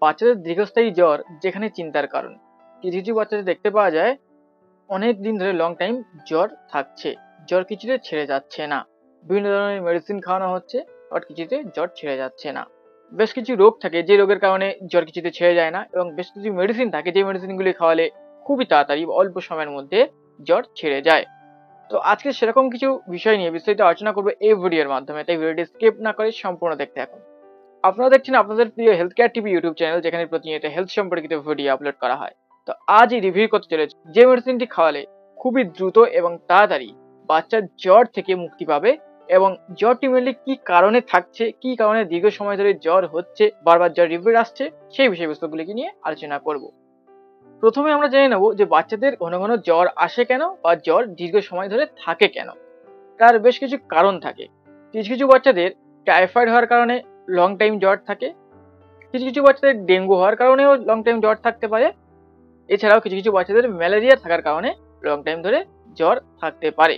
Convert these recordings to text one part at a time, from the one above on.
বাচ্চাদের দীর্ঘস্থায়ী জ্বর যেখানে চিন্তার কারণ। কিছু কিছু বাচ্চাদের দেখতে পাওয়া যায় অনেক দিন ধরে লং টাইম জ্বর থাকছে, জ্বর কিছুতে ছেড়ে যাচ্ছে না। বিভিন্ন ধরনের মেডিসিন খাওয়ানো হচ্ছে, বাট কিছুতে জ্বর ছেড়ে যাচ্ছে না। বেশ কিছু রোগ থাকে যে রোগের কারণে জ্বর কিছুতে ছেড়ে যায় না, এবং বেশ কিছু মেডিসিন থাকে যে মেডিসিনগুলি খাওয়ালে খুবই তাড়াতাড়ি অল্প সময়ের মধ্যে জ্বর ছেড়ে যায়। তো আজকে সেরকম কিছু বিষয় নিয়ে বিস্তারিত আলোচনা করবো এই ভিডিওর মাধ্যমে, তাই ভিডিওটি স্কিপ না করে সম্পূর্ণ দেখতে থাকুন। আপনারা দেখছেন আপনাদের প্রিয় health care TV YouTube channel, যেখানে প্রতিনিয়ত হেলথ সম্পর্কিত ভিডিও আপলোড করা হয়। তো আজ এই রিভিউ করতে চলেছে যে মেডিসিনটি খাওয়ালে খুবই দ্রুত এবং তাড়াতাড়ি বাচ্চার জ্বর থেকে মুক্তি পাবে, এবং জ্বরটি মেনলি কি কারণে থাকছে, কি কারণে দীর্ঘ সময় ধরে জ্বর হচ্ছে, বারবার জ্বর রিপিট আসছে, সেই বিষয়বস্তুগুলিকে নিয়ে আলোচনা করব। প্রথমে আমরা জেনে নেব যে বাচ্চাদের ঘন ঘন জ্বর আসে কেন, বা জ্বর দীর্ঘ সময় ধরে থাকে কেন। তার বেশ কিছু কারণ থাকে। কিছু কিছু বাচ্চাদের টাইফয়েড হওয়ার কারণে লং টাইম জ্বর থাকে, কিছু কিছু বাচ্চাদের ডেঙ্গু হওয়ার কারণেও লং টাইম জ্বর থাকতে পারে, এছাড়াও কিছু কিছু বাচ্চাদের ম্যালেরিয়া থাকার কারণে লং টাইম ধরে জ্বর থাকতে পারে।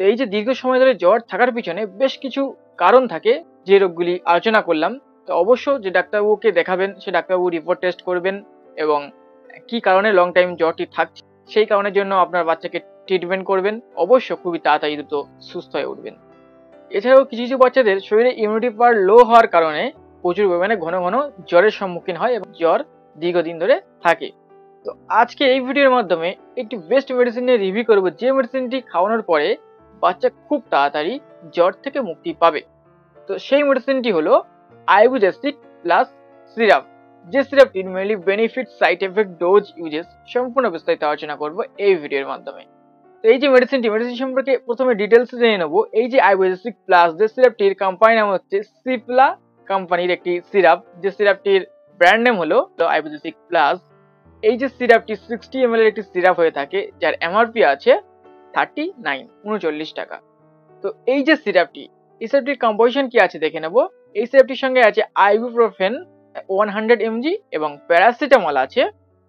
তো এই যে দীর্ঘ সময় ধরে জ্বর থাকার পিছনে বেশ কিছু কারণ থাকে, যে রোগগুলি আলোচনা করলাম। তো অবশ্য যে ডাক্তারবাবুকে দেখাবেন সে ডাক্তারবাবু রিপোর্ট টেস্ট করবেন, এবং কি কারণে লং টাইম জ্বরটি থাকছে সেই কারণের জন্য আপনার বাচ্চাকে ট্রিটমেন্ট করবেন। অবশ্য খুবই তাড়াতাড়ি দ্রুত সুস্থ হয়ে উঠবেন। এছাড়াও কিছু কিছু বাচ্চাদের শরীরে ইমিউনিটি পাওয়ার লো হওয়ার কারণে প্রচুর পরিমাণে ঘন ঘন জ্বরের সম্মুখীন হয়, এবং জ্বর দীর্ঘদিন ধরে থাকে। তো আজকে এই ভিডিওর মাধ্যমে একটি বেস্ট মেডিসিন নিয়ে রিভিউ করবো, যে মেডিসিনটি খাওয়ানোর পরে বাচ্চা খুব তাড়াতাড়ি জ্বর থেকে মুক্তি পাবে। তো সেই মেডিসিনটি হলো আইবুজাসিক প্লাস সিরাপ, যে সিরাপটির mainly benefit, side effect, dose, uses সম্পূর্ণ বিস্তারিত আলোচনা করবো এই ভিডিওর মাধ্যমে। তো এই যে মেডিসিন সম্পর্কে প্রথমে ডিটেলস জেনে নেবো। এই যে আইবুজাসিক প্লাস যে সিরাপটির কোম্পানি নাম হচ্ছে সিপলা কোম্পানির একটি সিরাপ, যে সিরাপটির ব্র্যান্ড নেম হলো আইবুজাসিক প্লাস। এই যে সিরাপটি 60 ml এর একটি সিরাপ হয়ে থাকে, যার এমআরপি আছে 39 টাকা। তো এই যে সিরাপটি, এই সিরাপটির কম্পোজিশন কি আছে দেখে নেব। এই সিরাপটির সঙ্গে আছে আইবুপ্রোফেন 100 mg এবং প্যারাসিটামল আছে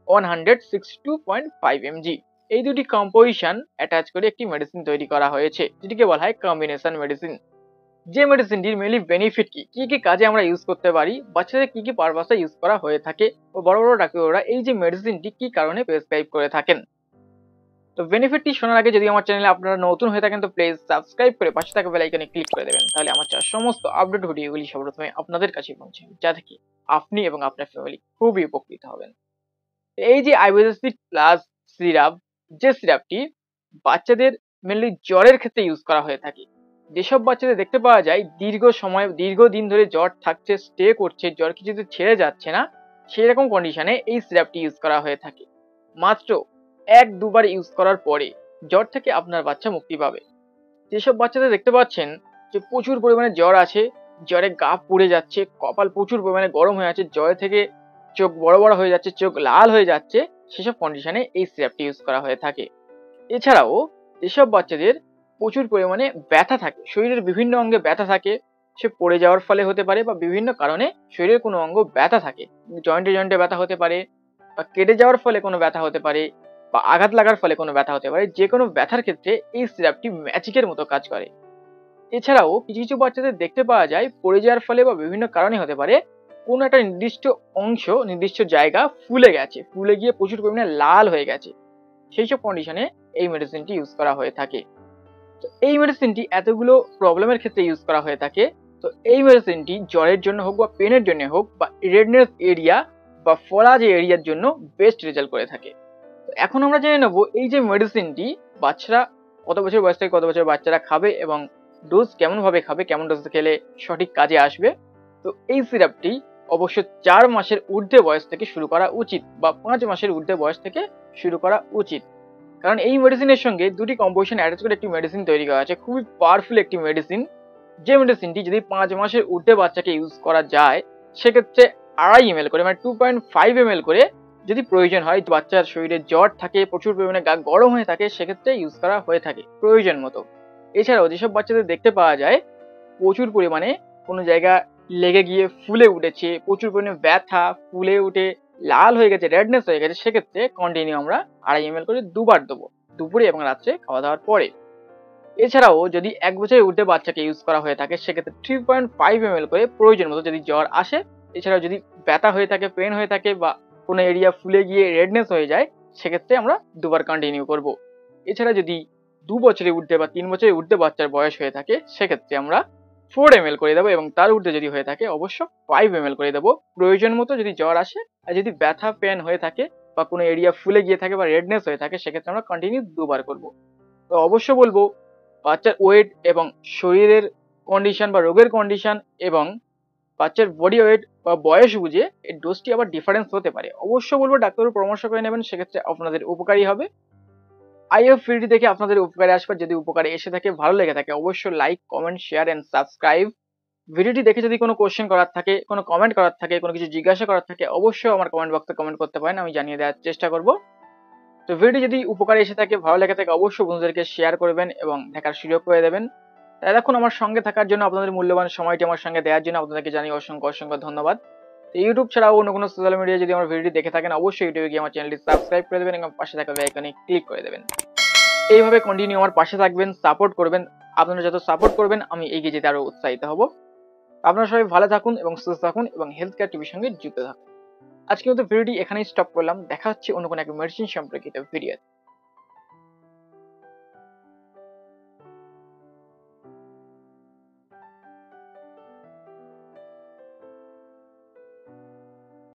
162.5 mg। এই দুটি কম্পোজিশন অ্যাটাচ করে একটি মেডিসিন তৈরি করা হয়েছে, যেটিকে বলা হয় কম্বিনেশন মেডিসিন। যে মেডিসিনটির মেনলি বেনিফিট কি কি কাজে আমরা ইউজ করতে পারি, বাচ্চাদের কি পারপাসে ইউজ করা হয়ে থাকে, ও বড় বড় ডাক্তাররা এই যে মেডিসিনটি কি কারণে প্রেসক্রাইব করে থাকেন। তো বেনিফিটটি শোনার আগে যদি আমার চ্যানেলে আপনারা নতুন হয়ে থাকেন তো প্লিজ সাবস্ক্রাইব করে পাশে থাকা বেল আইকনে ক্লিক করে দেবেন, তাহলে আমার চাওয়া সমস্ত আপডেট ভিডিওগুলি সর্বপ্রথমে আপনাদের কাছে পৌঁছে, যা থেকে আপনি এবং আপনার ফ্যামিলি খুবই উপকৃত হবেন। এই যে আইবুজাসিক প্লাস সিরাপ, যে সিরাপটি বাচ্চাদের মেনলি জ্বরের ক্ষেত্রে ইউজ করা হয়ে থাকে। যেসব বাচ্চাদের দেখতে পাওয়া যায় দীর্ঘদিন ধরে জ্বর থাকছে, স্টে করছে, জ্বর কিছুতে ছেড়ে যাচ্ছে না, সেই রকম কন্ডিশনে এই সিরাপটি ইউজ করা হয়ে থাকে। মাত্র 1-2 বার ইউজ করার পরে জ্বর থেকে আপনার বাচ্চা মুক্তি পাবে। যেসব বাচ্চাদের দেখতে পাচ্ছেন যে প্রচুর পরিমাণে জ্বর আছে, জ্বরে গা পুড়ে যাচ্ছে, কপাল প্রচুর পরিমাণে গরম হয়ে আছে, জ্বর থেকে চোখ বড় বড় হয়ে যাচ্ছে, চোখ লাল হয়ে যাচ্ছে, সেসব কন্ডিশনে এই সিরাপটি ইউজ করা হয়ে থাকে। এছাড়াও যেসব বাচ্চাদের প্রচুর পরিমাণে ব্যথা থাকে, শরীরের বিভিন্ন অঙ্গে ব্যথা থাকে, সে পড়ে যাওয়ার ফলে হতে পারে, বা বিভিন্ন কারণে শরীরের কোনো অঙ্গ ব্যথা থাকে, জয়েন্টে জয়েন্টে ব্যথা হতে পারে, বা কেটে যাওয়ার ফলে কোনো ব্যথা হতে পারে, বা আঘাত লাগার ফলে কোনো ব্যথা হতে পারে, যে কোনো ব্যথার ক্ষেত্রে এই সিরাপটি ম্যাজিকের মতো কাজ করে। এছাড়াও কিছু কিছু বাচ্চাদের দেখতে পাওয়া যায় পড়ে যাওয়ার ফলে বা বিভিন্ন কারণে হতে পারে কোনো একটা নির্দিষ্ট অংশ, নির্দিষ্ট জায়গা ফুলে গেছে, ফুলে গিয়ে প্রচুর পরিমাণে লাল হয়ে গেছে, সেই সব কন্ডিশনে এই মেডিসিনটি ইউজ করা হয়ে থাকে। তো এই মেডিসিনটি এতগুলো প্রবলেমের ক্ষেত্রে ইউজ করা হয়ে থাকে। তো এই মেডিসিনটি জ্বরের জন্য হোক বা পেনের জন্য হোক, বা রেডনেস এরিয়া বা ফলা যে এরিয়ার জন্য বেস্ট রেজাল্ট করে থাকে। তো এখন আমরা জেনে নেবো এই যে মেডিসিনটি বাচ্চারা কত বছর বয়স থেকে কত বছর বাচ্চারা খাবে, এবং ডোজ কেমন ভাবে খাবে, কেমন ডোজ খেলে সঠিক কাজে আসবে। তো এই সিরাপটি অবশ্য 4 মাসের ঊর্ধ্বে বয়স থেকে শুরু করা উচিত, বা 5 মাসের ঊর্ধ্বে বয়স থেকে শুরু করা উচিত। কারণ এই মেডিসিনের সঙ্গে দুটি কম্পোজিশন অ্যাটাচ করে একটি মেডিসিন তৈরি করা আছে, খুবই পাওয়ারফুল একটি মেডিসিন। যে মেডিসিনটি যদি 5 মাসের ঊর্ধ্বে বাচ্চাকে ইউজ করা যায়, সেক্ষেত্রে 2.5 ml করে, মানে 2.5 ml করে যদি প্রয়োজন হয়, বাচ্চার শরীরে জ্বর থাকে, প্রচুর পরিমাণে গা গরম হয়ে থাকে, সেক্ষেত্রে ইউজ করা হয়ে থাকে প্রয়োজন মতো। এছাড়াও যেসব বাচ্চাদের দেখতে পাওয়া যায় প্রচুর পরিমাণে কোনো জায়গা লেগে গিয়ে ফুলে উঠেছে, প্রচুর পরিমাণে ব্যথা, ফুলে উঠে লাল হয়ে গেছে, রেডনেস হয়ে গেছে, সেক্ষেত্রে কন্টিনিউ আমরা 2.5 ml করে 2 বার দেবো, দুপুরে এবং রাত্রে খাওয়া দাওয়ার পরে। এছাড়াও যদি 1 বছরের ঊর্ধ্বে বাচ্চাকে ইউজ করা হয়ে থাকে, সেক্ষেত্রে 3.5 ml করে প্রয়োজন মতো যদি জ্বর আসে, এছাড়াও যদি ব্যথা হয়ে থাকে, পেন হয়ে থাকে বা কোনো এরিয়া ফুলে গিয়ে রেডনেস হয়ে যায়, সেক্ষেত্রে আমরা দুবার কন্টিনিউ করব। এছাড়া যদি 2 বছরের ঊর্ধ্বে বা 3 বছরের ঊর্ধ্বে বাচ্চার বয়স হয়ে থাকে, সেক্ষেত্রে আমরা 4 ml করে দেবো, এবং তার ঊর্ধ্বে যদি হয়ে থাকে অবশ্য 5 ml করে দেবো। প্রয়োজন মতো যদি জ্বর আসে আর যদি ব্যথা পেন হয়ে থাকে বা কোনো এরিয়া ফুলে গিয়ে থাকে বা রেডনেস হয়ে থাকে, সেক্ষেত্রে আমরা কন্টিনিউ 2বার করব। তো অবশ্য বলবো বাচ্চার ওয়েট এবং শরীরের কন্ডিশন বা রোগের কন্ডিশন এবং বাচ্চার বডি ওয়েট বা বয়স বুঝে এর ডোজটি আবার ডিফারেন্স হতে পারে। অবশ্য বলবো ডাক্তারের পরামর্শ করে নেবেন, সেক্ষেত্রে আপনাদের উপকারী হবে। আই হোপ ভিডিওটি দেখে আপনাদের উপকারে আসবে। যদি উপকারে এসে থাকে, ভালো লেগে থাকে, অবশ্যই like, comment, share and subscribe. ভিডিওটি দেখে যদি কোনো কোশ্চেন করার থাকে, কোনো কমেন্ট করার থাকে, কোনো কিছু জিজ্ঞাসা করার থাকে, অবশ্যই আমার কমেন্ট বক্সে কমেন্ট করতে পারেন, আমি জানিয়ে দেওয়ার চেষ্টা করব। তো ভিডিওটি যদি উপকারে এসে থাকে, ভালো লেগে থাকে, অবশ্যই বন্ধুদেরকে শেয়ার করবেন এবং দেখার সুযোগ করে দেবেন। এতক্ষণ আমার সঙ্গে থাকার জন্য, আপনাদের মূল্যবান সময়টি আমার সঙ্গে দেওয়ার জন্য আপনাদেরকে জানিয়ে অসংখ্য অসংখ্য ধন্যবাদ। তো ইউটিউব ছাড়াও অন্য কোনো সোশ্যাল মিডিয়ায় যদি আমার ভিডিওটি দেখে থাকেন, অবশ্যই ইউটিউবে গিয়ে আমার চ্যানেলটি সাবস্ক্রাইব করে দেবেন এবং পাশে থাকা বেল আইকনে ক্লিক করে দেবেন। এইভাবে কন্টিনিউ আমার পাশে থাকবেন, সাপোর্ট করবেন। আপনারা যত সাপোর্ট করবেন আমি এগিয়ে যেতে আরো উৎসাহিত হব। আপনারা সবাই ভালো থাকুন এবং সুস্থ থাকুন এবং হেলথ কেয়ার টিভির সঙ্গে যুক্ত থাকুন। আজকের মতো ভিডিওটি এখানেই স্টপ করলাম। দেখা হচ্ছে অন্য কোনো এক মেডিসিন সম্পর্কিত ভিডিও।